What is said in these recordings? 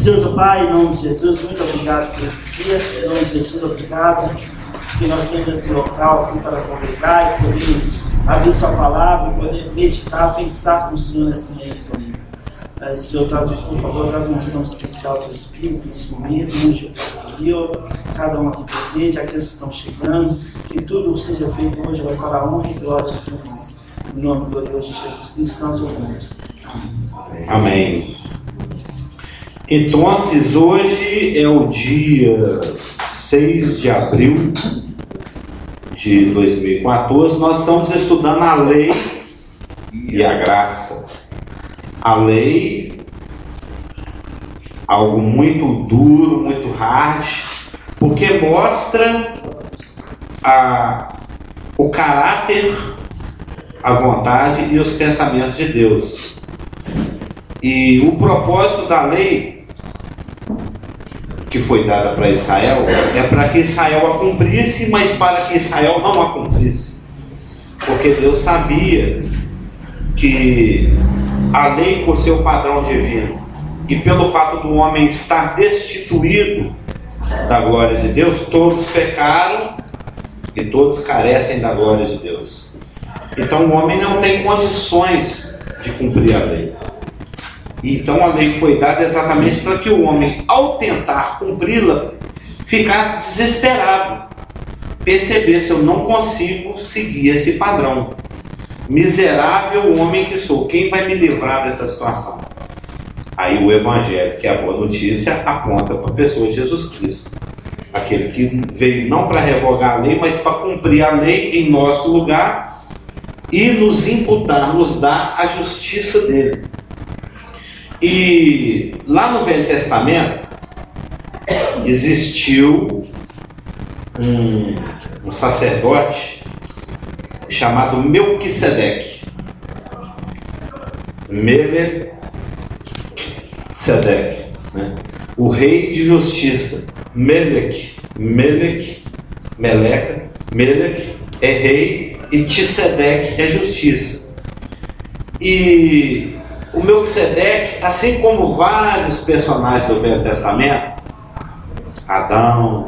Senhor Pai, em nome de Jesus, muito obrigado por esse dia. Em nome de Jesus, obrigado que nós temos esse local aqui para congregar e poder abrir sua palavra, poder meditar, pensar com o Senhor nessa manhã. Senhor, por favor, traz uma unção especial do Espírito nesse momento, onde eu, cada um aqui presente, aqueles que estão chegando, que tudo seja feito hoje, vai para a honra e glória de Deus. Em nome do Deus de Jesus Cristo, nós oramos. Amém. Então, hoje é o dia 6 de abril de 2014, nós estamos estudando a lei e a graça. A lei, algo muito duro, muito hard, porque mostra o caráter, a vontade e os pensamentos de Deus. E o propósito da lei que foi dada para Israel é para que Israel a cumprisse, mas para que Israel não a cumprisse, porque Deus sabia que a lei, por seu padrão divino e pelo fato do homem estar destituído da glória de Deus, todos pecaram e todos carecem da glória de Deus. Então o homem não tem condições de cumprir a lei. Então a lei foi dada exatamente para que o homem, ao tentar cumpri-la, ficasse desesperado, percebesse: eu não consigo seguir esse padrão. Miserável homem que sou, quem vai me livrar dessa situação? Aí o Evangelho, que é a boa notícia, aponta para a pessoa de Jesus Cristo, aquele que veio não para revogar a lei, mas para cumprir a lei em nosso lugar e nos imputar, nos dar a justiça dele. E lá no Velho Testamento existiu um sacerdote chamado Melquisedeque. Melequisedeque, né? O rei de justiça. Meleque é rei e Tisedeque é justiça. E o Melquisedeque, assim como vários personagens do Velho Testamento, Adão,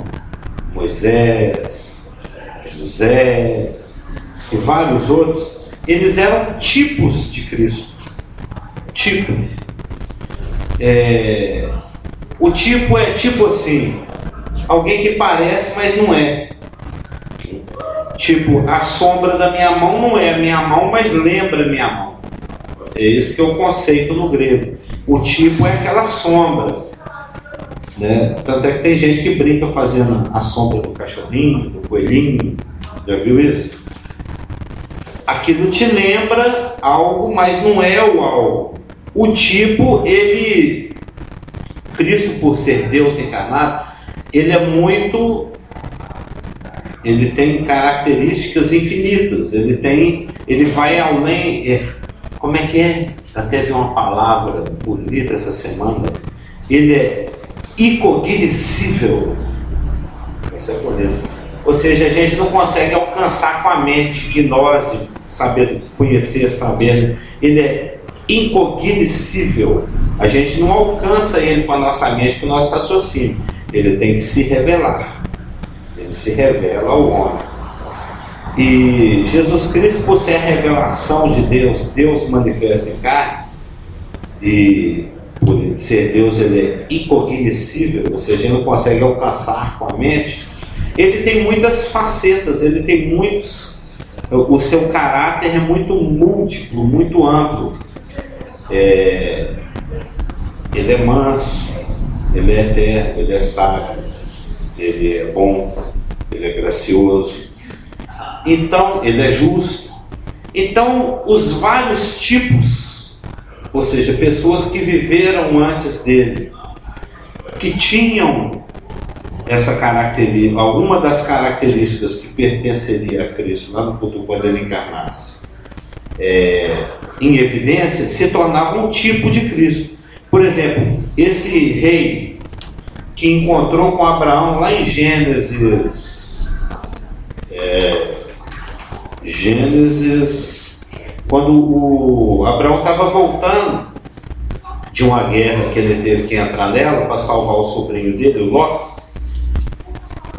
Moisés, José e vários outros, eles eram tipos de Cristo. O tipo é tipo assim, alguém que parece, mas não é. Tipo, a sombra da minha mão não é a minha mão, mas lembra a minha mão. É esse que é o conceito no grego. O tipo é aquela sombra, né? Tanto é que tem gente que brinca fazendo a sombra do cachorrinho, do coelhinho. Já viu isso? Aquilo te lembra algo, mas não é o algo. O tipo, Cristo, por ser Deus encarnado, ele tem características infinitas. Ele vai além. Como é que é? Até vi uma palavra bonita essa semana. Ele é incognoscível. Isso é bonito. Ou seja, a gente não consegue alcançar com a mente, gnose, saber conhecer, saber. Ele é incognoscível. A gente não alcança ele com a nossa mente, com o nosso raciocínio. Ele tem que se revelar. Ele se revela ao homem. E Jesus Cristo, por ser a revelação de Deus, Deus manifesta em carne, e por ele ser Deus, ele é incognoscível, ou seja, ele não consegue alcançar com a mente. Ele tem muitas facetas, ele tem muitos. O seu caráter é muito múltiplo, muito amplo. Ele é manso, ele é eterno, ele é sábio, ele é bom, ele é gracioso. Então, ele é justo. Então, os vários tipos, ou seja, pessoas que viveram antes dele, que tinham essa característica, alguma das características que pertenceria a Cristo lá no futuro, quando ele encarnasse, em evidência, se tornavam um tipo de Cristo. Por exemplo, esse rei que encontrou com Abraão lá em Gênesis, quando o Abraão estava voltando de uma guerra que ele teve que entrar nela para salvar o sobrinho dele, o Ló.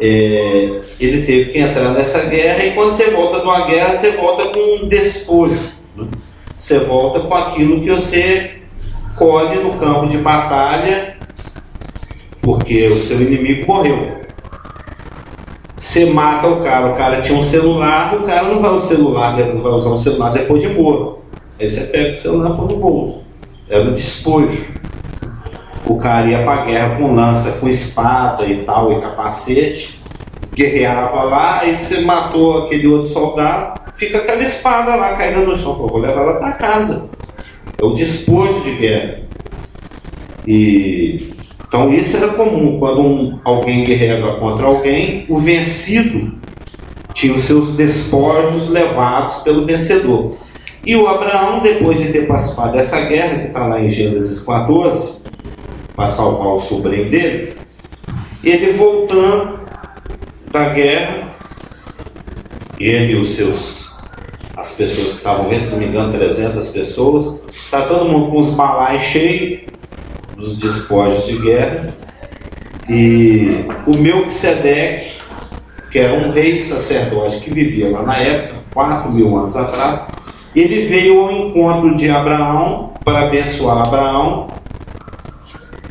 Ele teve que entrar nessa guerra, e quando você volta de uma guerra, você volta com um despojo, né? Você volta com aquilo que você colhe no campo de batalha, porque o seu inimigo morreu. Você mata o cara tinha um celular, o cara não vai usar o celular depois de morto. Aí você pega o celular e põe no bolso. Era o despojo. O cara ia para a guerra com lança, com espada e tal, e capacete, guerreava lá, aí você matou aquele outro soldado, fica aquela espada lá caída no chão. Pô, vou levar ela para casa. É o despojo de guerra. Então isso era comum. Quando alguém guerreava contra alguém, o vencido tinha os seus despojos levados pelo vencedor. E o Abraão, depois de ter participado dessa guerra, que está lá em Gênesis 14, para salvar o sobrinho dele, ele voltando da guerra, ele e as pessoas que estavam vendo, se não me engano, 300 pessoas, está todo mundo com os balais cheios dos despojos de guerra, e o Melquisedeque, que era um rei sacerdote que vivia lá na época, 4.000 anos atrás, ele veio ao encontro de Abraão para abençoar Abraão.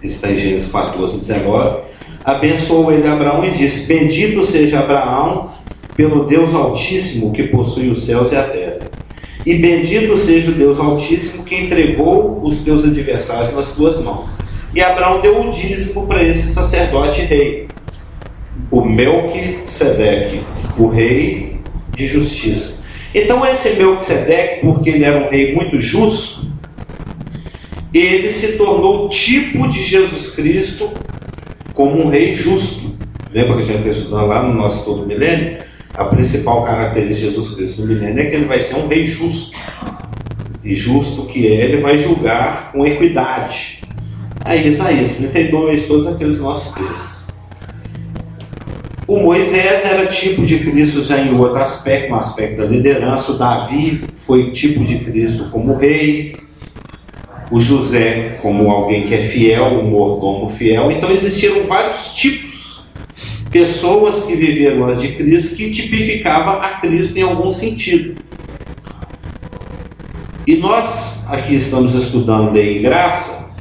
Está em Gênesis 14, 19. Abençoou ele Abraão e disse: bendito seja Abraão pelo Deus Altíssimo que possui os céus e a terra. E bendito seja o Deus Altíssimo que entregou os teus adversários nas tuas mãos. E Abraão deu o dízimo para esse sacerdote rei, o Melquisedeque, o rei de justiça. Então esse Melquisedeque, porque ele era um rei muito justo, ele se tornou o tipo de Jesus Cristo como um rei justo. Lembra que a gente está estudando lá no nosso todo milênio? A principal característica de Jesus Cristo no milênio é que ele vai ser um rei justo. E justo que ele vai julgar com equidade. Aí Isaías 32, todos aqueles nossos textos. O Moisés era tipo de Cristo já em outro aspecto, no aspecto da liderança. O Davi foi tipo de Cristo como rei. O José como alguém que é fiel, um mordomo fiel. Então existiram vários tipos, pessoas que viveram antes de Cristo, que tipificava a Cristo em algum sentido. E nós aqui estamos estudando lei e graça.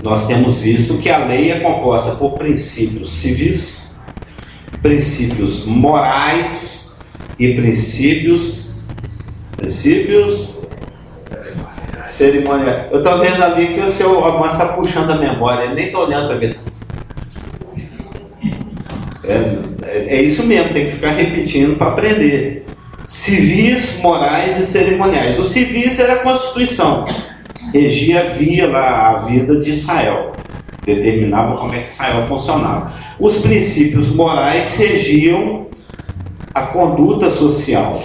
Nós temos visto que a lei é composta por princípios civis, princípios morais e princípios cerimoniais. Eu estou vendo ali que o seu Almas está puxando a memória, ele nem está olhando para mim. É isso mesmo, tem que ficar repetindo para aprender. Civis, morais e cerimoniais. O civis era a Constituição, regia lá a vida de Israel, determinava como é que Israel funcionava. Os princípios morais regiam a conduta social.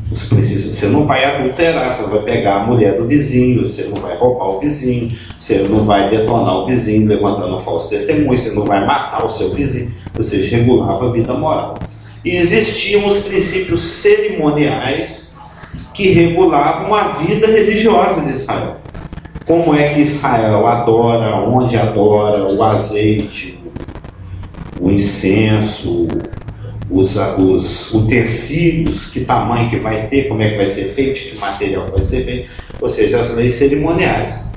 Os princípios, você não vai adulterar, você não vai pegar a mulher do vizinho, você não vai roubar o vizinho, você não vai detonar o vizinho levantando um falso testemunho, você não vai matar o seu vizinho. Ou seja, regulava a vida moral. E existiam os princípios cerimoniais que regulavam a vida religiosa de Israel. Como é que Israel adora, onde adora, o azeite, o incenso, os utensílios, que tamanho que vai ter, como é que vai ser feito, que material vai ser feito, ou seja, as leis cerimoniais.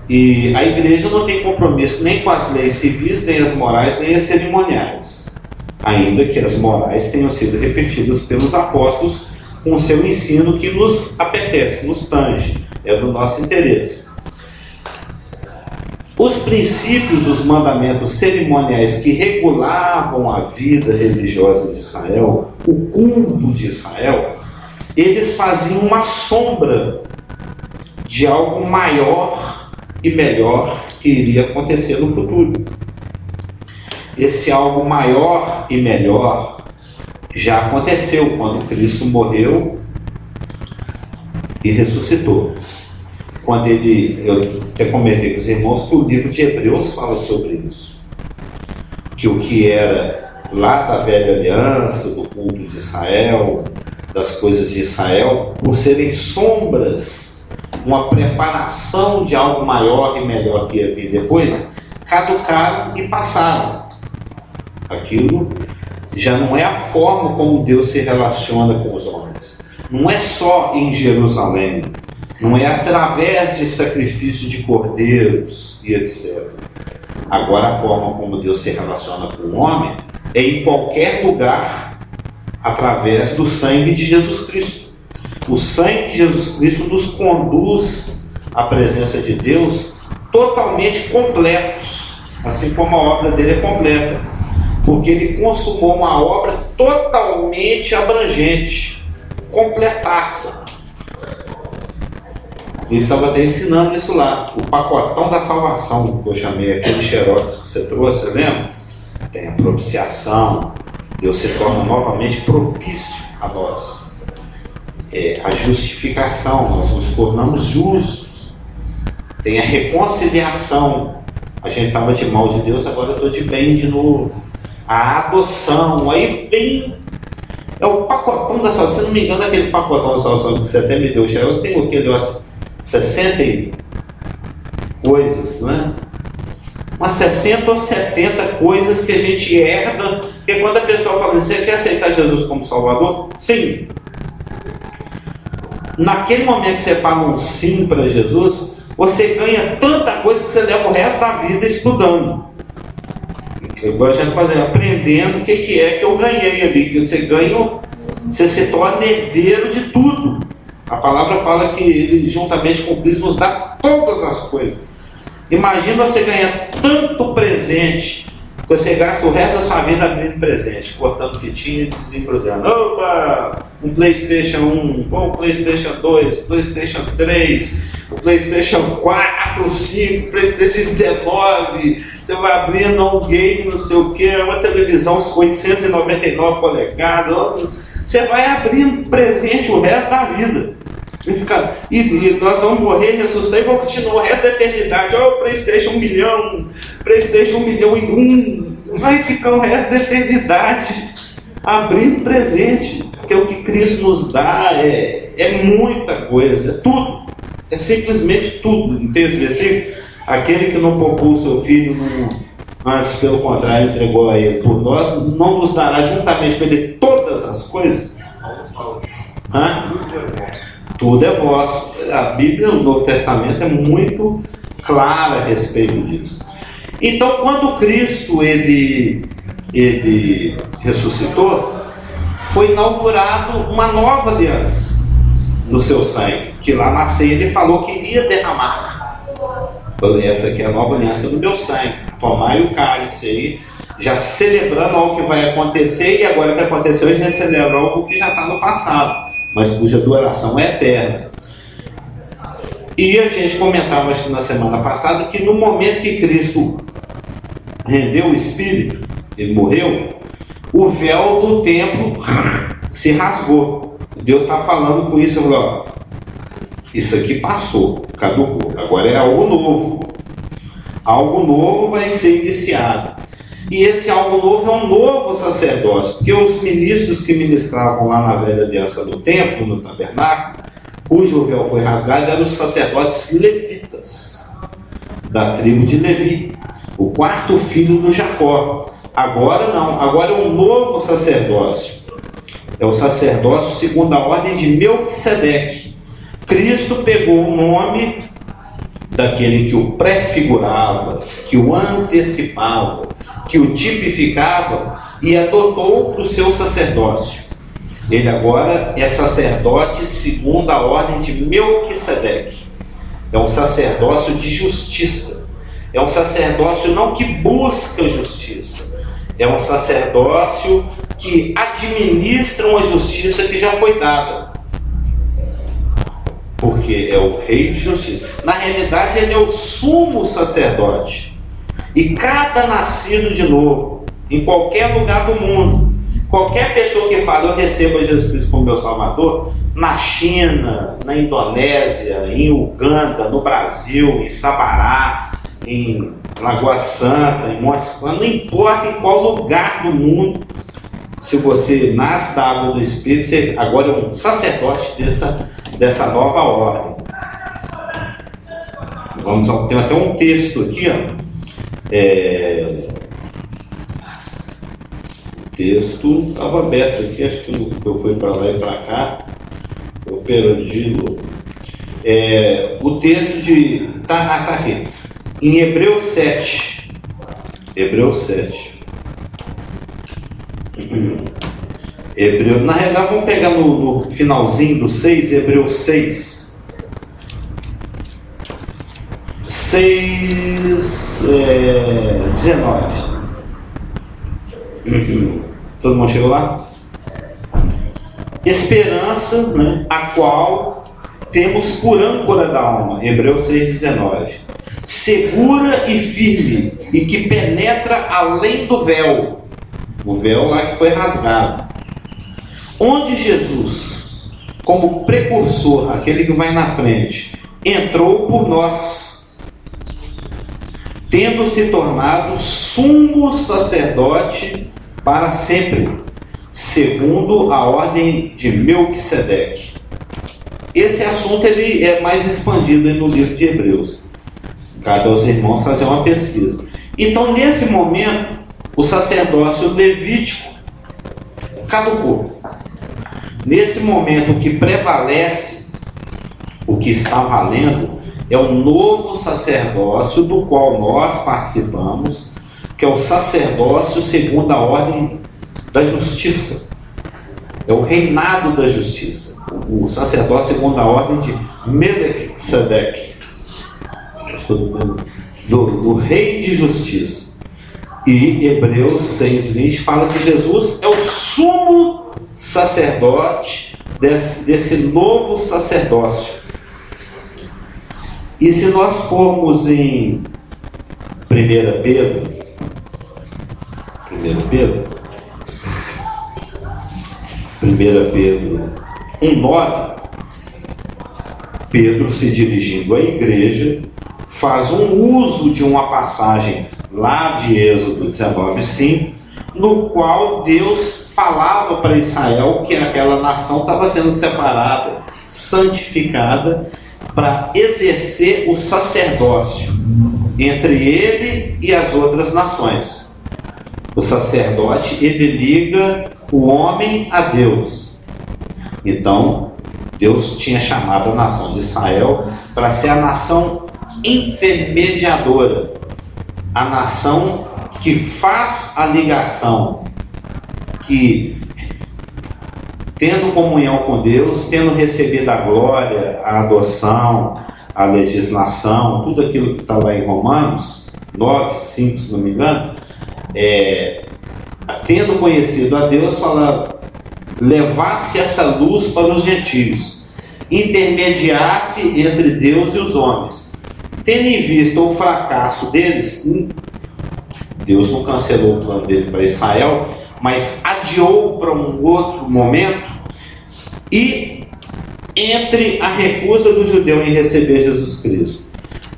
E a igreja não tem compromisso nem com as leis civis, nem as morais, nem as cerimoniais, ainda que as morais tenham sido repetidas pelos apóstolos com o seu ensino que nos apetece, nos tange, é do nosso interesse. Os princípios, os mandamentos cerimoniais que regulavam a vida religiosa de Israel, o culto de Israel, eles faziam uma sombra de algo maior e melhor que iria acontecer no futuro. Esse algo maior e melhor já aconteceu quando Cristo morreu e ressuscitou. Quando eu até comentei com os irmãos que o livro de Hebreus fala sobre isso, que o que era lá da velha aliança, do culto de Israel, das coisas de Israel, por serem sombras uma preparação de algo maior e melhor que ia vir depois, caducaram e passaram. Aquilo já não é a forma como Deus se relaciona com os homens. Não é só em Jerusalém, não é através de sacrifício de cordeiros e etc. Agora a forma como Deus se relaciona com o homem é em qualquer lugar, através do sangue de Jesus Cristo. O sangue de Jesus Cristo nos conduz à presença de Deus totalmente completos, assim como a obra dele é completa, porque ele consumou uma obra totalmente abrangente, completaça. Ele estava até ensinando isso lá, o pacotão da salvação, que eu chamei aquele xerox que você trouxe, você lembra? Tem a propiciação, Deus se torna novamente propício a nós. A justificação, nós nos tornamos justos. Tem a reconciliação, a gente estava de mal de Deus, agora eu estou de bem de novo. A adoção, aí vem, é o pacotão da salvação. Se não me engano, aquele pacotão da salvação que você até me deu, xerox, tem o que? Deu umas 60 coisas, né? Umas 60 ou 70 coisas que a gente herda, porque quando a pessoa fala assim, você quer aceitar Jesus como Salvador? Sim. Naquele momento que você fala um sim para Jesus, você ganha tanta coisa que você leva o resto da vida estudando. Eu gosto de fazer, aprendendo o que é que eu ganhei ali, que você ganha, você se torna herdeiro de tudo. A palavra fala que ele, juntamente com Cristo, nos dá todas as coisas. Imagina você ganhar tanto presente, que você gasta o resto da sua vida abrindo presente, cortando fitinha e desembrulhando. Opa! Um PlayStation 1, um PlayStation 2, PlayStation 3, o PlayStation 4, 5, PlayStation 19. Você vai abrindo um game, não sei o que, uma televisão 899 polegadas. Você vai abrindo presente o resto da vida. E nós vamos morrer, ressuscitar e vamos continuar o resto da eternidade. Olha o PlayStation 1 milhão, PlayStation 1 milhão e 1. Vai ficar o resto da eternidade abrindo presente. Porque o que Cristo nos dá é muita coisa, é tudo. É simplesmente tudo. Não tem esse versículo? Aquele que não poupou o seu filho, antes, pelo contrário, entregou a ele por nós, não nos dará juntamente com ele todas as coisas? Tudo é vosso. A Bíblia, o Novo Testamento, é muito clara a respeito disso. Então, quando Cristo ele ressuscitou, foi inaugurado uma nova aliança no seu sangue, que lá na ceia ele falou que iria derramar. Essa aqui é a nova aliança do meu sangue. Tomai o cálice aí, já celebrando algo que vai acontecer, e agora que aconteceu, a gente celebra algo que já está no passado, mas cuja duração é eterna. E a gente comentava, acho que na semana passada, que no momento que Cristo rendeu o Espírito, ele morreu, o véu do templo se rasgou. Deus está falando com isso, ó, isso aqui passou, caducou, agora é algo novo. Algo novo vai ser iniciado. E esse algo novo é um novo sacerdócio, porque os ministros que ministravam lá na velha aliança do templo, no tabernáculo, cujo véu foi rasgado, eram os sacerdotes levitas, da tribo de Levi, o quarto filho do Jacó. Agora não, agora é um novo sacerdócio. É o sacerdócio segundo a ordem de Melquisedeque. Cristo pegou o nome daquele que o prefigurava, que o antecipava, que o tipificava, e adotou para o seu sacerdócio. Ele agora é sacerdote segundo a ordem de Melquisedeque. É um sacerdócio de justiça. É um sacerdócio não que busca justiça. É um sacerdócio que administra uma justiça que já foi dada. Porque é o rei de justiça. Na realidade, ele é o sumo sacerdote. E cada nascido de novo, em qualquer lugar do mundo, qualquer pessoa que fala, eu recebo a Jesus Cristo como meu Salvador, na China, na Indonésia, em Uganda, no Brasil, em Sabará, em Lagoa Santa, em Montes Claros, não importa em qual lugar do mundo, se você nasce da água do Espírito, você agora é um sacerdote dessa nova ordem. Tem até um texto aqui, ó. O texto estava aberto aqui, acho que eu fui para lá e para cá, eu perdi-lo. O texto de. Tá aqui. Em Hebreus 7. Na realidade, vamos pegar no finalzinho do 6, Hebreus 6. 19. Todo mundo chegou lá? Esperança, né, a qual temos por âncora da alma, Hebreus 6,19, segura e firme, e que penetra além do véu, o véu lá que foi rasgado, onde Jesus, como precursor, aquele que vai na frente, entrou por nós, tendo se tornado sumo sacerdote para sempre, segundo a ordem de Melquisedeque. Esse assunto ele é mais expandido no livro de Hebreus. Cabe aos irmãos fazer uma pesquisa. Então, nesse momento, o sacerdócio levítico caducou. Nesse momento, o que prevalece, o que está valendo, é o novo sacerdócio do qual nós participamos, que é o sacerdócio segundo a ordem da justiça. É o reinado da justiça. O sacerdócio segundo a ordem de Melquisedeque, do rei de justiça. E Hebreus 6,20 fala que Jesus é o sumo sacerdote desse novo sacerdócio. E se nós formos em 1 Pedro 1,9, Pedro, se dirigindo à igreja, faz um uso de uma passagem lá de Êxodo 19,5, no qual Deus falava para Israel que aquela nação estava sendo separada, santificada, para exercer o sacerdócio entre ele e as outras nações. O sacerdote, ele liga o homem a Deus. Então, Deus tinha chamado a nação de Israel para ser a nação intermediadora, a nação que faz a ligação, que, tendo comunhão com Deus, tendo recebido a glória, a adoção, a legislação, tudo aquilo que está lá em Romanos 9, 5, se não me engano, tendo conhecido a Deus, fala, levar-se essa luz para os gentios, intermediar-se entre Deus e os homens. Tendo em vista o fracasso deles, Deus não cancelou o plano dele para Israel, mas adiou para um outro momento, e entre a recusa do judeu em receber Jesus Cristo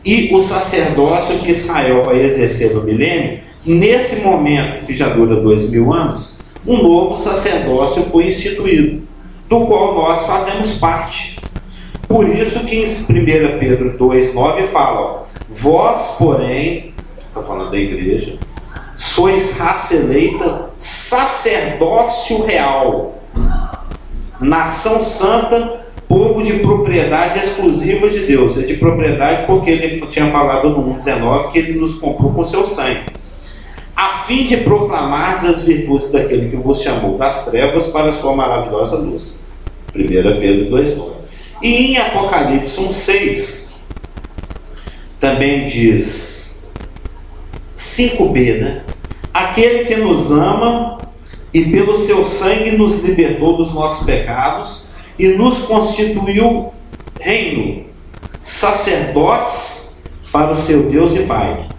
e o sacerdócio que Israel vai exercer no milênio, nesse momento que já dura 2000 anos, um novo sacerdócio foi instituído, do qual nós fazemos parte. Por isso que em 1 Pedro 2,9 fala, vós, porém, está falando da igreja, sois raça eleita, sacerdócio real, nação santa, povo de propriedade exclusiva de Deus. É de propriedade porque ele tinha falado no 1,19 que ele nos comprou com seu sangue, a fim de proclamar as virtudes daquele que vos chamou das trevas para a sua maravilhosa luz. 1 Pedro 2,9. E em Apocalipse 1,6 também diz 5b, né? Aquele que nos ama e pelo seu sangue nos libertou dos nossos pecados e nos constituiu reino, sacerdotes para o seu Deus e Pai.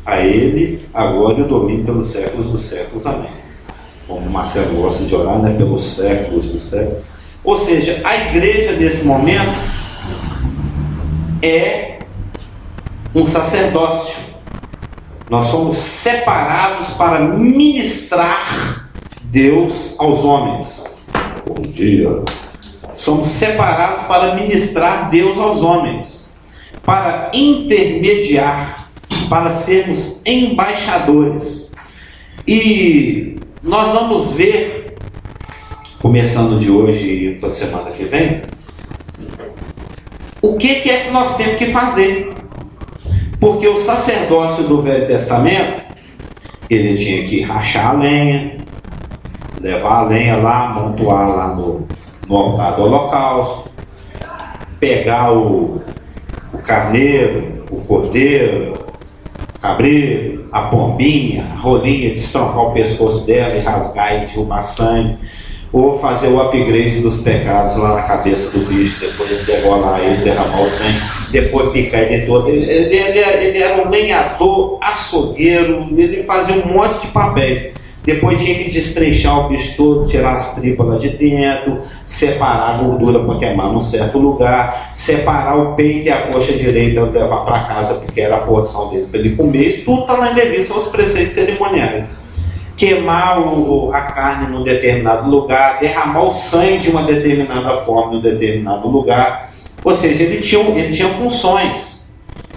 A ele a glória e o domínio pelos séculos dos séculos. Amém. Como o Marcelo gosta de orar, né? Pelos séculos dos séculos. Ou seja, a igreja nesse momento é um sacerdócio. Nós somos separados para ministrar Deus aos homens. Bom dia. Somos separados para ministrar Deus aos homens. para intermediar, para sermos embaixadores. E nós vamos ver, começando de hoje e da semana que vem, o que é que nós temos que fazer. Porque o sacerdócio do Velho Testamento, ele tinha que rachar a lenha, levar a lenha lá, amontoar lá no altar do holocausto, pegar o carneiro, o cordeiro, o cabrito, a pombinha, a rolinha, destroncar o pescoço dela e rasgar e derrubar sangue, ou fazer o upgrade dos pecados lá na cabeça do bicho, depois degolar ele, derramar o sangue, depois picar ele todo. Ele era um lenhador, açougueiro, ele fazia um monte de papéis. Depois tinha que destrinchar o bicho todo, tirar as tripas lá de dentro, separar a gordura para queimar num certo lugar, separar o peito e a coxa direita e levar para casa, porque era a porção dele para ele comer. Isso tudo está lá em Levítico, são os preceitos cerimoniais. Queimar a carne num determinado lugar, derramar o sangue de uma determinada forma em um determinado lugar. Ou seja, ele tinha funções.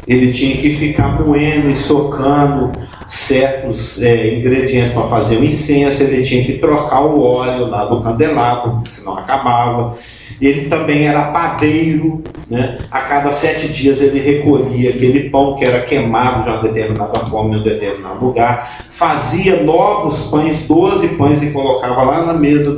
Ele tinha que ficar moendo e socando certos ingredientes para fazer o incenso. Ele tinha que trocar o óleo lá do candelabro, porque senão acabava. Ele também era padeiro, né? A cada 7 dias ele recolhia aquele pão que era queimado de uma determinada forma em um determinado lugar, fazia novos pães, 12 pães, e colocava lá na mesa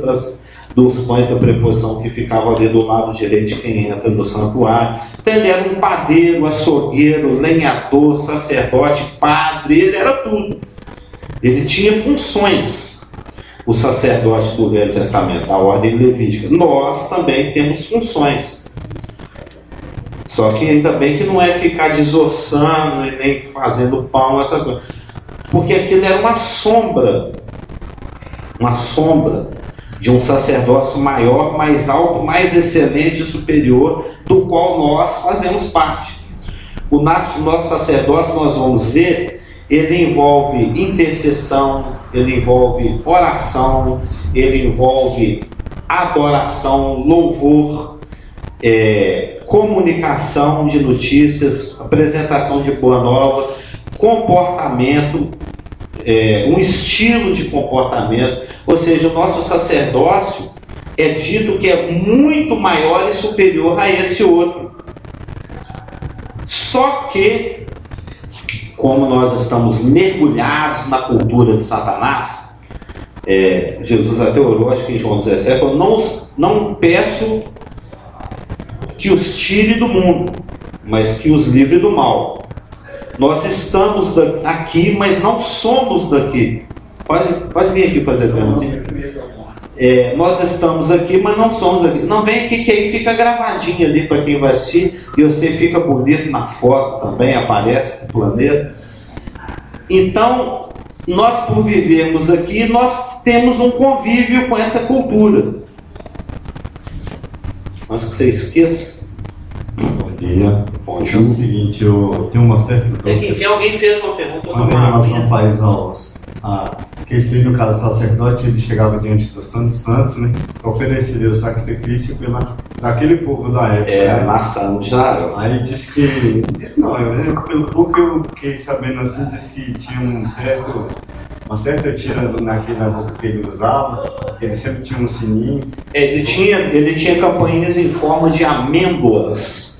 dos pães da preposição que ficava ali do lado direito de quem entra no santuário. Então ele era um padeiro, açougueiro, lenhador, sacerdote, padre, ele era tudo. Ele tinha funções. O sacerdote do Velho Testamento, a ordem levítica. Nós também temos funções. Só que ainda bem que não é ficar desossando e nem fazendo pão, essas coisas. Porque aquilo era uma sombra de um sacerdócio maior, mais alto, mais excelente e superior, do qual nós fazemos parte. O nosso sacerdócio, nós vamos ver, ele envolve intercessão, ele envolve oração, ele envolve adoração, louvor, comunicação de notícias, apresentação de boa nova, comportamento, um estilo de comportamento. Ou seja, o nosso sacerdócio é dito que é muito maior e superior a esse outro. Só que, como nós estamos mergulhados na cultura de Satanás, Jesus até orou, acho que em João 17, falou: não peço que os tire do mundo, mas que os livre do mal. Nós estamos aqui, mas não somos daqui. Pode vir aqui fazer a perguntinha. Nós estamos aqui, mas não somos daqui. Não vem aqui, que aí fica gravadinho ali para quem vai assistir, e você fica bonito na foto também, aparece o planeta. Então, nós, por vivermos aqui, nós temos um convívio com essa cultura. Antes que você esqueça. Bom dia. Bom dia. É o seguinte, eu tenho uma certa dúvida. Que enfim, alguém fez uma pergunta. Em relação porque se no caso do sacerdote ele chegava diante do Santo dos Santos, né, para oferecer o sacrifício daquele povo da época. Nação de Israel. Aí disse pelo pouco que eu fiquei sabendo assim, disse que tinha uma certa tira na boca que ele usava, que ele sempre tinha um sininho. Ele tinha campainhas em forma de amêndoas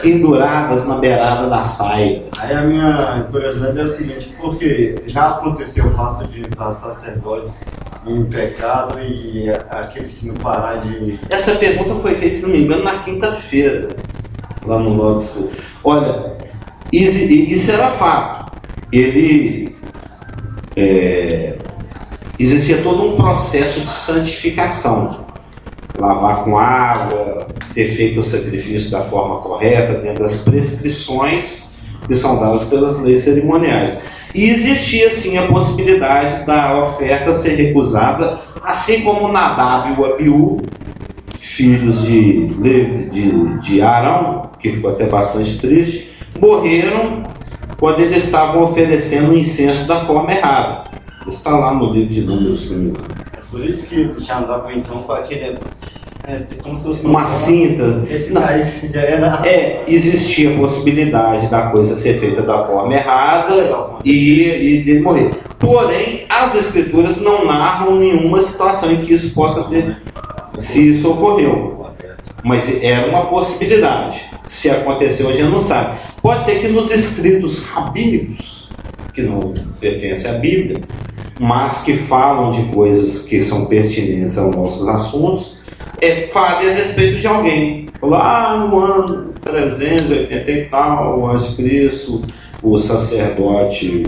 penduradas na beirada da saia. Aí a minha curiosidade é o seguinte: porque já aconteceu o fato de entrar sacerdotes em pecado e aquele sino parar de... Essa pergunta foi feita, se não me engano, na quinta-feira, lá no Lord School. Olha, isso era fato. Existia todo um processo de santificação. Lavar com água, ter feito o sacrifício da forma correta, dentro das prescrições que são dadas pelas leis cerimoniais. E existia sim a possibilidade da oferta ser recusada, assim como Nadab e o Abiú, filhos de Arão, que ficou até bastante triste, morreram quando eles estavam oferecendo o incenso da forma errada. Isso está lá no livro de Números. É por isso que eles já andavam então com Como se fosse uma cinta. Esse daí já era. Existia a possibilidade da coisa ser feita da forma errada e dele morrer. Porém, as escrituras não narram nenhuma situação em que isso possa ter, se isso ocorreu. Mas era uma possibilidade. Se aconteceu, a gente não sabe. Pode ser que nos escritos rabínicos, que não pertencem à Bíblia, mas que falam de coisas que são pertinentes aos nossos assuntos, fale a respeito de alguém. Lá no ano 380 e tal, antes de Cristo, o sacerdote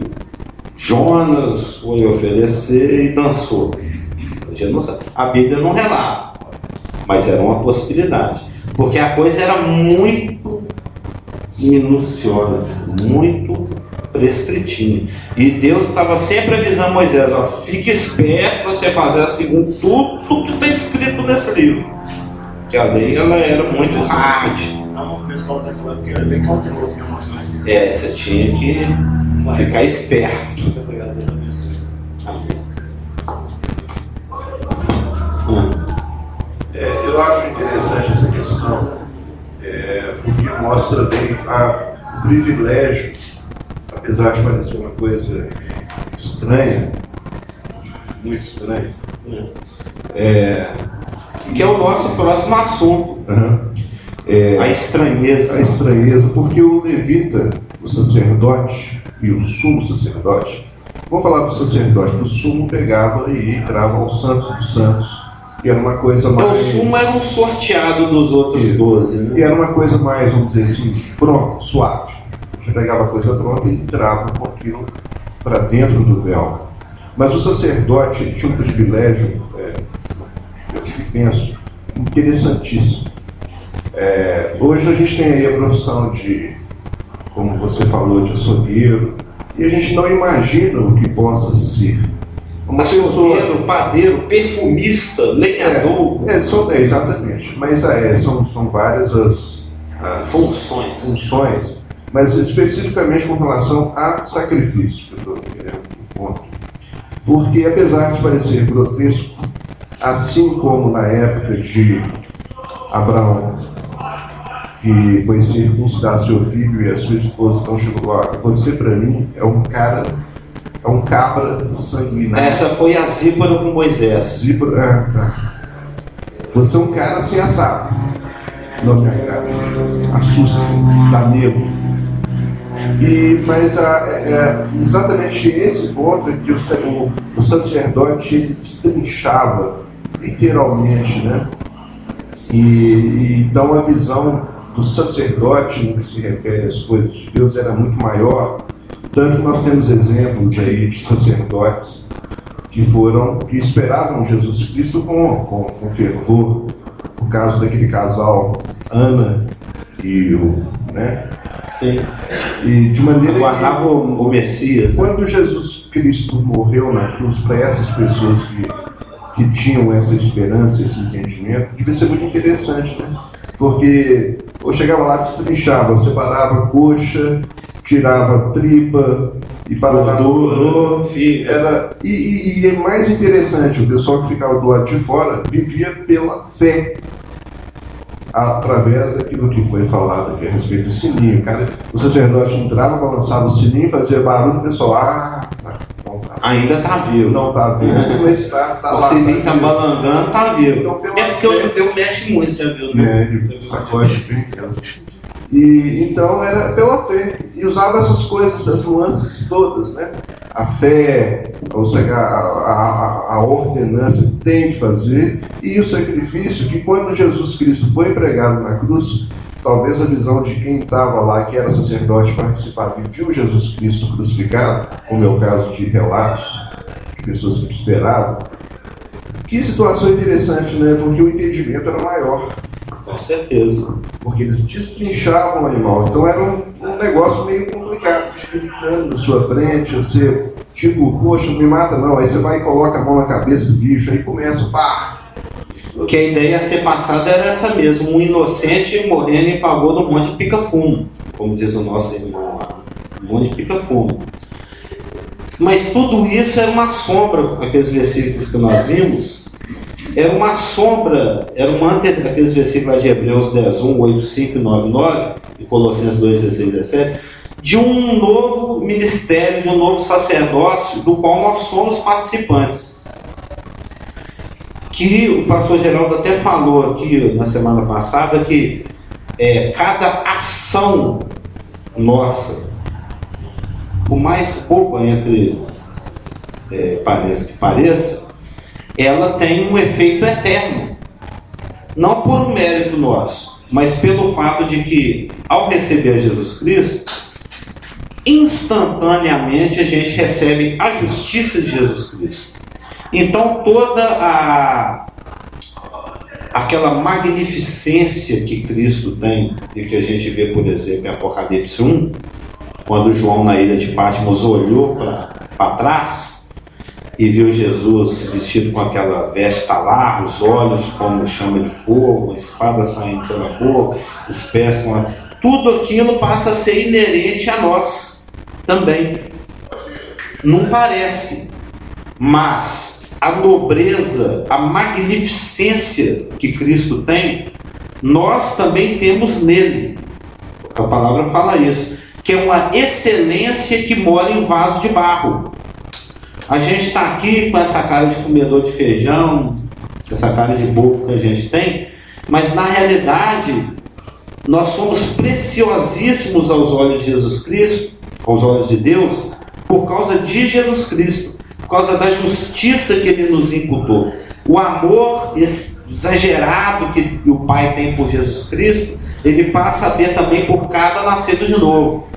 Jonas foi oferecer e dançou. A gente não sabe. A Bíblia não relata, mas era uma possibilidade, porque a coisa era muito minuciosa, muito prescritinha, e Deus estava sempre avisando Moisés: ó, fique esperto para você fazer segundo tudo que está escrito nesse livro, que a lei ela era muito hard. Não, o pessoal daquela época era bem cauteloso em emoções. Você tinha que ficar esperto. Muito obrigado, Deus abençoe. Eu acho interessante essa questão, porque mostra bem o privilégio, apesar de parecer uma coisa estranha, muito estranha. Que é o nosso próximo assunto. A estranheza. A estranheza, porque o levita, o sacerdote e o sumo sacerdote, vamos falar do sacerdote, o sumo pegava e entrava ao Santo dos Santos, que era uma coisa mais... O sumo era um sorteado dos outros 12, né? E era uma coisa mais, vamos dizer assim, pronta, suave. Você pegava a coisa pronta e entrava com aquilo para dentro do véu. Mas o sacerdote ele tinha um privilégio, eu penso, interessantíssimo. Hoje a gente tem aí a profissão de, como você falou, de açougueiro, e a gente não imagina o que possa ser. Uma açougueiro, padeiro, perfumista, lenhador. Exatamente. Mas são várias as funções, mas especificamente com relação a sacrifício, que eu estou querendo ponto. Porque apesar de parecer grotesco, assim como na época de Abraão, que foi circuncidar seu filho e a sua esposa, então chegou lá: você para mim é um cabra sanguinário. Essa foi a zípora com Moisés. Tá. Você é um cara assim assado. Não me agrada. Assusta, dá medo. Mas exatamente esse ponto é que o sacerdote ele destrinchava literalmente, né? E então a visão do sacerdote no que se refere às coisas de Deus era muito maior. Tanto que nós temos exemplos aí de sacerdotes que esperavam Jesus Cristo com fervor. O caso daquele casal, Ana e né? Sim. E de maneira aguardava o Messias. Quando Jesus Cristo morreu na cruz, para essas pessoas que tinham essa esperança, esse entendimento, devia ser muito interessante, né? Porque eu chegava lá, destrinchava, separava coxa, tirava tripa e parava no e é mais interessante, o pessoal que ficava do lado de fora vivia pela fé, através daquilo que foi falado aqui a respeito do sininho. O sacerdote entrava, balançava o sininho, fazia barulho, o pessoal, ainda está vivo. Não está vivo, mas está o lá. O sininho está balangando, está vivo. Então, porque o judeu mexe muito, você viu, né? Ele sacode bem. E então era pela fé, e usava essas coisas, essas nuances todas, né? A fé, ou seja, a ordenança que tem de fazer, e o sacrifício, que quando Jesus Cristo foi pregado na cruz, talvez a visão de quem estava lá, que era sacerdote, participava e viu Jesus Cristo crucificado, como é o caso de relatos de pessoas que esperavam. Que situação interessante, né? Porque o entendimento era maior. Com certeza. Porque eles destrinchavam o animal. Então era um negócio meio complicado, gritando na sua frente, você, tipo, poxa, não me mata não. Aí você vai e coloca a mão na cabeça do bicho, aí começa, pá! Que a ideia a ser passada era essa mesmo, um inocente morrendo em favor do monte de pica-fumo, como diz o nosso irmão lá, um monte de pica-fumo. Mas tudo isso era uma sombra, aqueles versículos que nós vimos, era uma sombra, era uma antes daqueles versículos de Hebreus 10, 1, 8, 5 e 9, 9, e Colossenses 2, 16, 17, de um novo ministério, de um novo sacerdócio, do qual nós somos participantes. Que o pastor Geraldo até falou aqui na semana passada, que cada ação nossa, por mais boba entre pareça, ela tem um efeito eterno. Não por um mérito nosso, mas pelo fato de que, ao receber Jesus Cristo, instantaneamente a gente recebe a justiça de Jesus Cristo. Então toda aquela magnificência que Cristo tem, e que a gente vê, por exemplo, em Apocalipse 1, quando João na ilha de Patmos olhou para trás e viu Jesus vestido com aquela veste talar, os olhos como chama de fogo, a espada saindo pela boca, os pés com tudo aquilo passa a ser inerente a nós também. Não parece, mas a nobreza, a magnificência que Cristo tem, nós também temos nele. A palavra fala isso, que é uma excelência que mora em vaso de barro. A gente está aqui com essa cara de comedor de feijão, essa cara de bobo que a gente tem, mas na realidade nós somos preciosíssimos aos olhos de Jesus Cristo, aos olhos de Deus, por causa de Jesus Cristo, por causa da justiça que Ele nos imputou. O amor exagerado que o Pai tem por Jesus Cristo, Ele passa a ter também por cada nascido de novo.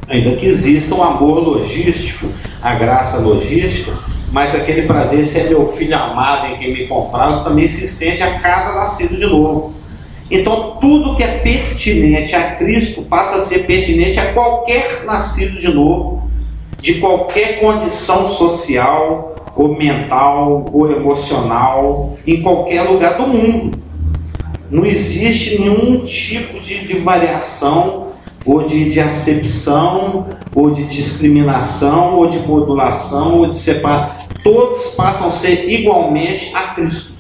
Ainda que exista um amor logístico, a graça logística, mas aquele prazer, se é meu filho amado em quem me compraz, também se estende a cada nascido de novo. Então tudo que é pertinente a Cristo passa a ser pertinente a qualquer nascido de novo, de qualquer condição social, ou mental, ou emocional, em qualquer lugar do mundo. Não existe nenhum tipo de variação, ou de acepção, ou de discriminação, ou de modulação, ou de separação. Todos passam a ser igualmente a Cristo.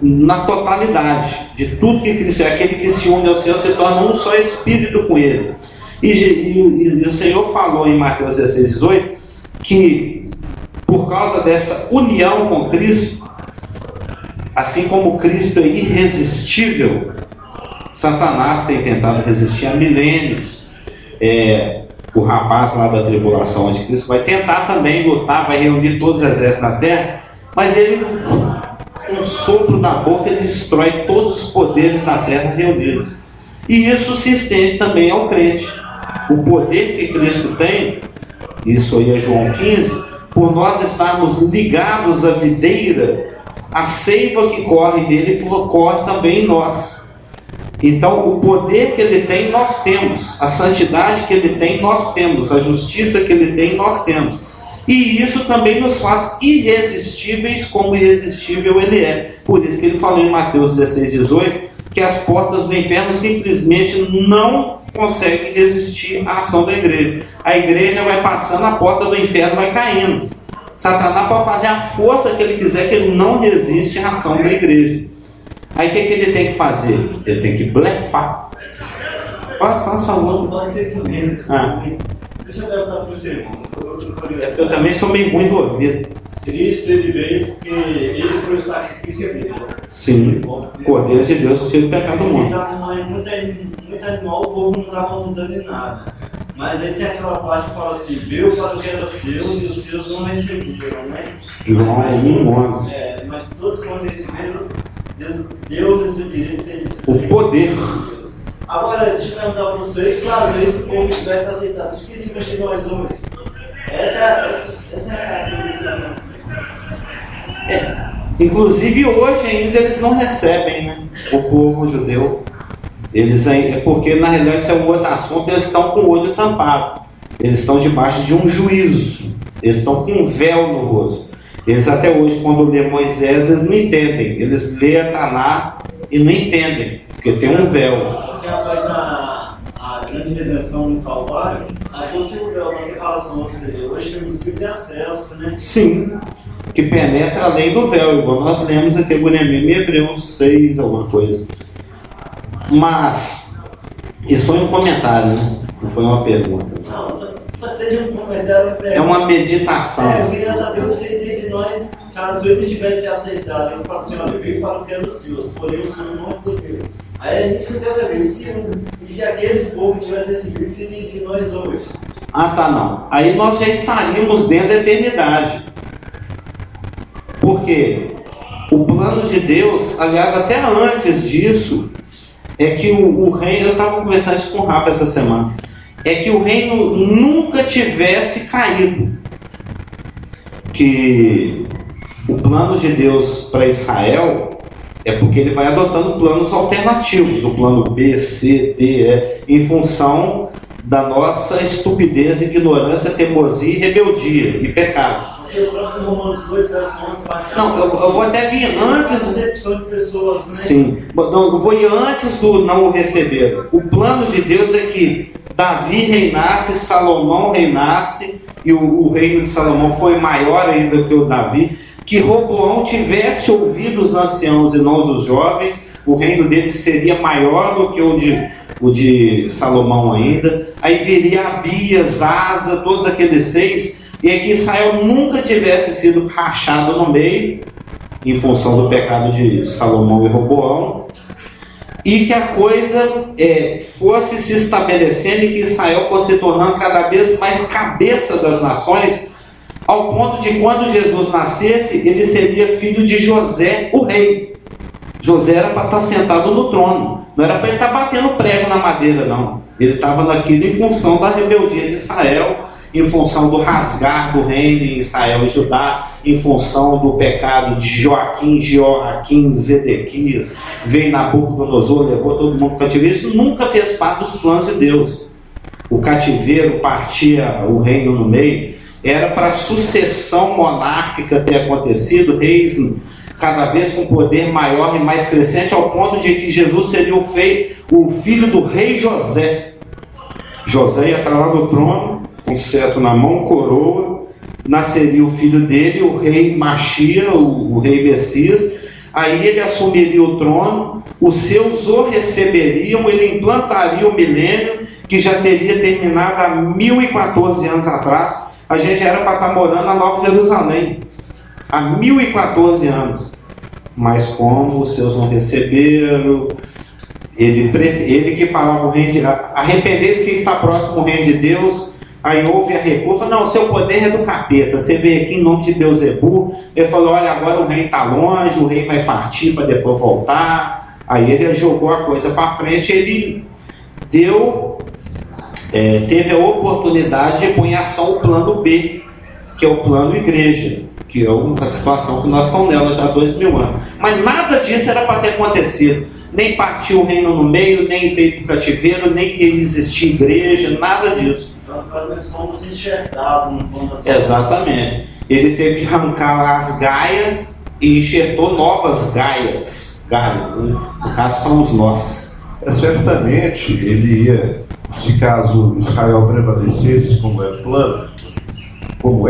Na totalidade de tudo que Cristo é, aquele que se une ao Senhor se torna um só espírito com Ele. E o Senhor falou em Mateus 16, 18, que por causa dessa união com Cristo, assim como Cristo é irresistível, Satanás tem tentado resistir há milênios. O rapaz lá da tribulação anticristo vai tentar também lutar, vai reunir todos os exércitos na terra, mas ele, um sopro da boca, ele destrói todos os poderes da terra reunidos. E isso se estende também ao crente. O poder que Cristo tem, isso aí é João 15, por nós estarmos ligados à videira, a seiva que corre dele corre também em nós. Então o poder que ele tem nós temos, a santidade que ele tem nós temos, a justiça que ele tem nós temos, e isso também nos faz irresistíveis como irresistível ele é. Por isso que ele falou em Mateus 16, 18 que as portas do inferno simplesmente não conseguem resistir à ação da igreja. A igreja vai passando, a porta do inferno vai caindo. Satanás pode fazer a força que ele quiser, que ele não resiste à ação da igreja. Aí o que ele tem que fazer? Ele tem que blefar. Faz favor. Pode ser que mesmo. Deixa eu perguntar para você, irmão. Eu também sou meio ruim do ouvido. Cristo, ele veio porque ele foi o sacrifício dele. Sim. Cordeiro de Deus, tira o pecado do mundo. Muito animal, o povo não estava mudando em nada. Mas aí tem aquela parte que fala assim: veio para o que era seus e os seus não receberam, né? João 1:11. Mas todos quando receberam, Deus deu-lhes o direito de ser. O poder. Agora, deixa eu perguntar para vocês, que às vezes o povo tivesse aceitado, o que significa de nós hoje? Essa é a Inclusive hoje ainda eles não recebem, né? O povo judeu. Porque na realidade isso é um outro assunto, eles estão com o olho tampado. Eles estão debaixo de um juízo. Eles estão com um véu no rosto. Eles até hoje, quando lê Moisés, eles não entendem. Eles lêem a Taná e não entendem, porque tem um véu. Porque após a grande redenção no Calvário, achou-se o véu da separação, ou seja, hoje temos livre acesso, né? Sim. que penetra além do véu, igual nós lemos aqui em Hebreus 6, alguma coisa. Mas isso foi um comentário, né? Não foi uma pergunta. Não, seria um comentário. É uma meditação. Eu queria saber o que seria de nós, caso ele tivesse aceitado. Ele fala assim: olha, eu veio para o que era os seus, porém os seus não receberam. Aí é isso que eu quero saber: se aquele povo tivesse recebido, o que seria de nós hoje? Ah, tá, não. Aí nós já estaríamos dentro da eternidade. Porque o plano de Deus, aliás, até antes disso, é que o reino, eu estava conversando isso com o Rafa essa semana, é que o reino nunca tivesse caído. Que o plano de Deus para Israel é porque ele vai adotando planos alternativos, o plano B, C, D, em função da nossa estupidez, ignorância, teimosia e rebeldia e pecado. Porque o próprio Romanos 2, verso 11, não, eu vou até vir antes. Recepção de pessoas, né? Sim, eu vou ir antes do não o receber. O plano de Deus é que Davi reinasse, Salomão reinasse, e o reino de Salomão foi maior ainda que o Davi, que Roboão tivesse ouvido os anciãos e não os jovens, o reino dele seria maior do que o de Salomão ainda. Aí viria Abias, Asa, todos aqueles 6, e é que Israel nunca tivesse sido rachado no meio, em função do pecado de Salomão e Roboão, e que a coisa fosse se estabelecendo e que Israel fosse se tornando cada vez mais cabeça das nações, ao ponto de quando Jesus nascesse, ele seria filho de José, o rei. José era para estar sentado no trono, não era para ele estar batendo prego na madeira, não. Ele estava naquilo em função da rebeldia de Israel, em função do rasgar do reino em Israel e Judá, em função do pecado de Joaquim, Zedequias, veio Nabucodonosor, levou todo mundo para cativeiro. Isso nunca fez parte dos planos de Deus. O cativeiro partia o reino no meio, era para a sucessão monárquica ter acontecido, reis cada vez com poder maior e mais crescente, ao ponto de que Jesus seria o filho do rei José. José ia estar lá no trono, com cetro na mão, coroa, nasceria o filho dele, o rei Machia, o rei Messias. Aí ele assumiria o trono, os seus o receberiam, ele implantaria o milênio, que já teria terminado há 1014 anos atrás. A gente era para estar morando na Nova Jerusalém há 1014 anos, mas como os seus não receberam, ele que falava o reino de arrepender-se que está próximo do reino de Deus. Aí houve a recusa, não, o seu poder é do capeta, você veio aqui em nome de Beuzebu. Ele falou: olha, agora o rei está longe, o rei vai partir para depois voltar. Aí ele jogou a coisa para frente, ele teve a oportunidade de pôr em ação o plano B, que é o plano igreja, que é uma situação que nós estamos nela já há 2000 anos. Mas nada disso era para ter acontecido. Nem partiu o reino no meio, nem ter cativeiro, nem existir igreja, nada disso. Nós fomos enxertados no plano da Exatamente. Ele teve que arrancar as gaias e enxertou novas gaias, né? No caso somos nós. Certamente ele ia, se caso Israel prevalecesse como é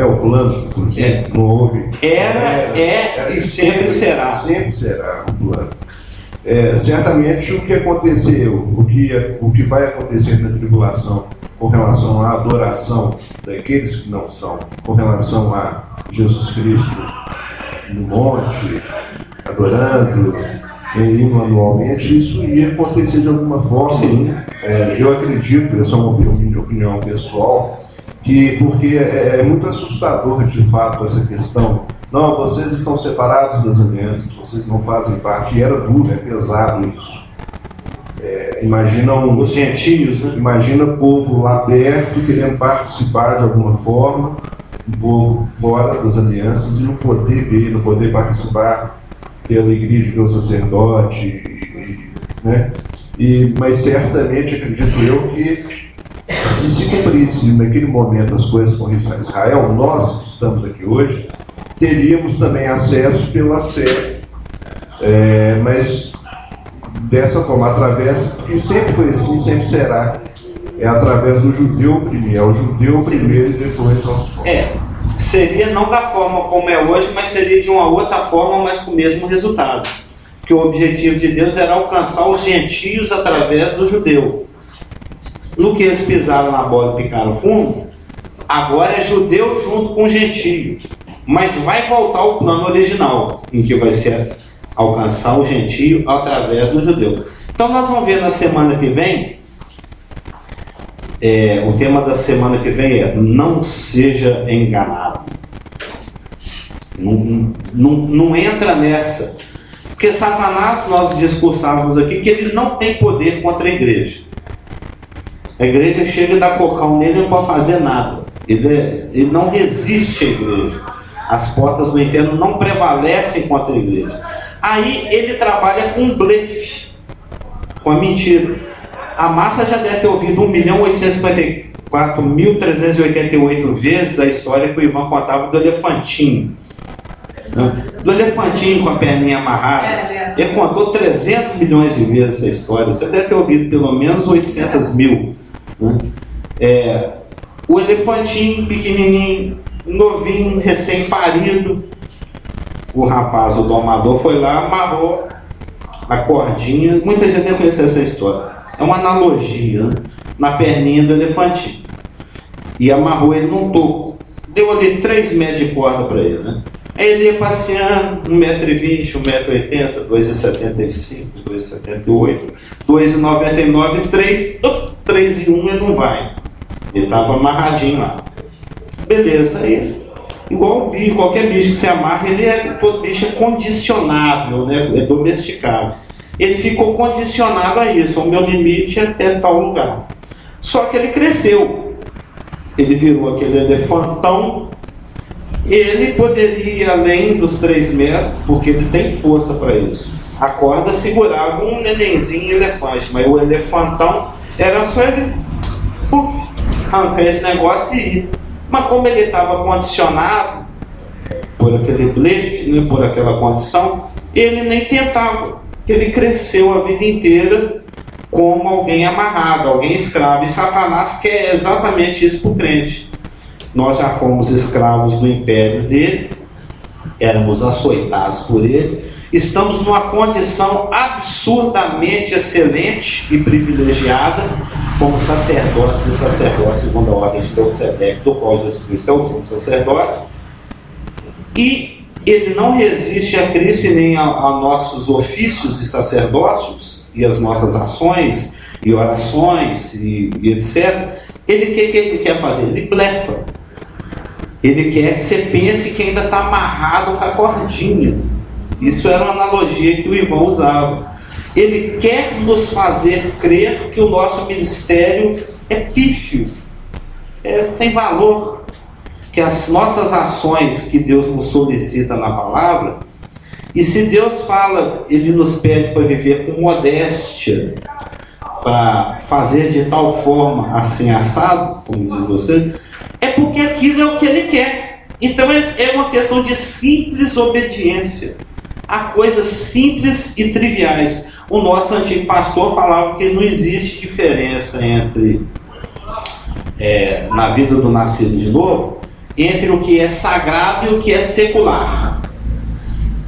o plano, inclusive, não houve. Era e sempre será. Sempre será o plano. Certamente o que aconteceu, o que vai acontecer na tribulação com relação à adoração daqueles que não são, com relação a Jesus Cristo no monte, adorando, indo anualmente, isso ia acontecer de alguma forma. Sim. Eu acredito, essa é uma opinião pessoal, porque é muito assustador de fato essa questão. Não, vocês estão separados das alianças, vocês não fazem parte, e era duro, é pesado isso. Imagina os gentios, né? Imagina o povo lá aberto, querendo participar de alguma forma, o povo fora das alianças, e não poder ver, não poder participar, ter a alegria de ver o sacerdote, né? Mas certamente acredito eu que se cumprisse naquele momento as coisas com Israel, nós que estamos aqui hoje, teríamos também acesso pela fé, mas dessa forma, porque sempre foi assim, sempre será, através do judeu primeiro, é o judeu primeiro e depois aos povos. seria não da forma como é hoje, mas seria de uma outra forma, mas com o mesmo resultado. Porque o objetivo de Deus era alcançar os gentios através do judeu. No que eles pisaram na bola e picaram fundo, agora é judeu junto com gentio. Mas vai voltar ao plano original, em que vai ser alcançar o gentio através do judeu. Então nós vamos ver na semana que vem, o tema da semana que vem é: não seja enganado. Não entra nessa. Porque Satanás, nós discursávamos aqui, que ele não tem poder contra a igreja. A igreja chega e dá cocão nele e não pode fazer nada. Ele não resiste à igreja. As portas do inferno não prevalecem contra a igreja. Aí ele trabalha com blefe, com a mentira. A massa já deve ter ouvido 1.854.388 vezes a história que o Ivan contava do elefantinho. Do elefantinho com a perninha amarrada. Ele contou 300 milhões de vezes essa história. Você deve ter ouvido pelo menos 800 mil. O elefantinho pequenininho, novinho, recém-parido. O rapaz, o domador, foi lá, amarrou a cordinha. Muita gente nem conhece essa história. É uma analogia, né? Na perninha do elefantinho. E amarrou ele num toco. Deu ali 3 metros de corda para ele, né? Aí ele ia passeando, 1,20 m, 1,80 m, 2,75 m, 2,78 m, 2,99 m, 3,1 ele não vai. Ele estava amarradinho lá. Beleza, aí, igual um bicho, qualquer bicho que você amarra, todo bicho é condicionável, né? É domesticado. Ele ficou condicionado a isso, o meu limite é até tal lugar. Só que ele cresceu. Ele virou aquele elefantão. Ele poderia ir além dos 3 metros, porque ele tem força para isso. A corda segurava um nenenzinho elefante, mas o elefantão era só ele arrancar esse negócio e ir. Mas como ele estava condicionado por aquele blefe, né, por aquela condição, ele nem tentava. Ele cresceu a vida inteira como alguém amarrado, alguém escravo. E Satanás quer exatamente isso para o crente. Nós já fomos escravos do império dele, éramos açoitados por ele, estamos numa condição absurdamente excelente e privilegiada como sacerdote do sacerdócio segundo a ordem de Melquisedeque, do qual Jesus Cristo é o sumo sacerdote, e ele não resiste a Cristo e nem a nossos ofícios e sacerdócios e as nossas ações e orações e etc. Ele que ele quer fazer? Ele blefa. Ele quer que você pense que ainda está amarrado com a cordinha. Isso era uma analogia que o Ivan usava. Ele quer nos fazer crer que o nosso ministério é pífio, é sem valor, que as nossas ações que Deus nos solicita na palavra, e se Deus fala, Ele nos pede para viver com modéstia, para fazer de tal forma, assim assado, como diz você, é porque aquilo é o que Ele quer. Então é uma questão de simples obediência a coisas simples e triviais. O nosso antigo pastor falava que não existe diferença entre na vida do nascido de novo, entre o que é sagrado e o que é secular.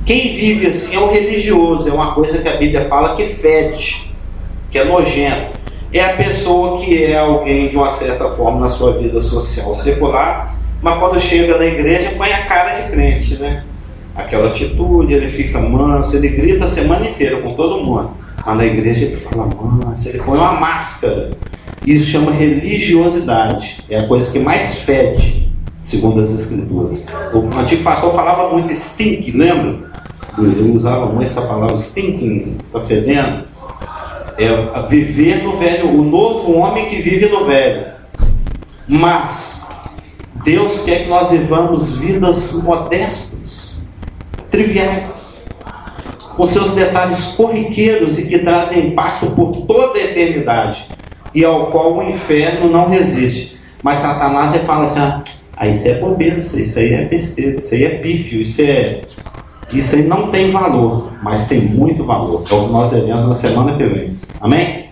Quem vive assim é o religioso, é uma coisa que a Bíblia fala que fede, que é nojento. É a pessoa que é alguém de uma certa forma na sua vida social secular, mas quando chega na igreja põe a cara de crente, né? Aquela atitude, ele fica manso, ele grita a semana inteira com todo mundo, mas na igreja ele fala manso, ele põe uma máscara. Isso chama religiosidade, é a coisa que mais fede, segundo as escrituras. O antigo pastor falava muito stink, lembra? Ele usava muito essa palavra stinking, está fedendo. É viver no velho, o novo homem que vive no velho. Mas Deus quer que nós vivamos vidas modestas, triviais, com seus detalhes corriqueiros e que trazem impacto por toda a eternidade, e ao qual o inferno não resiste. Mas Satanás fala assim: isso é bobeira, isso aí é besteira, isso aí é pífio, isso aí não tem valor, mas tem muito valor. É o que nós veremos na semana que vem. Amém?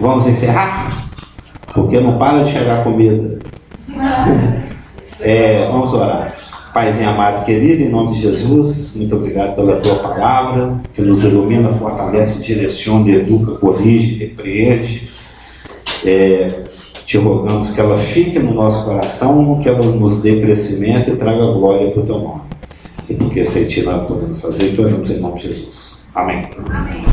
Vamos encerrar? Porque não para de chegar comida. Vamos orar. Paizinho amado, querido, em nome de Jesus, muito obrigado pela tua palavra, que nos ilumina, fortalece, direciona, educa, corrige, repreende. Te rogamos que ela fique no nosso coração, que ela nos dê crescimento e traga glória para o teu nome. E porque sem ti nada podemos fazer, que oramos em nome de Jesus. Amém. Amém.